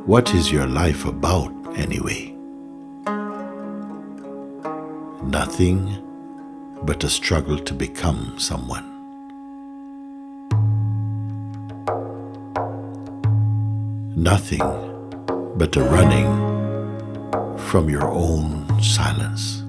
What is your life about anyway? Nothing but a struggle to become someone. Nothing but a running from your own silence.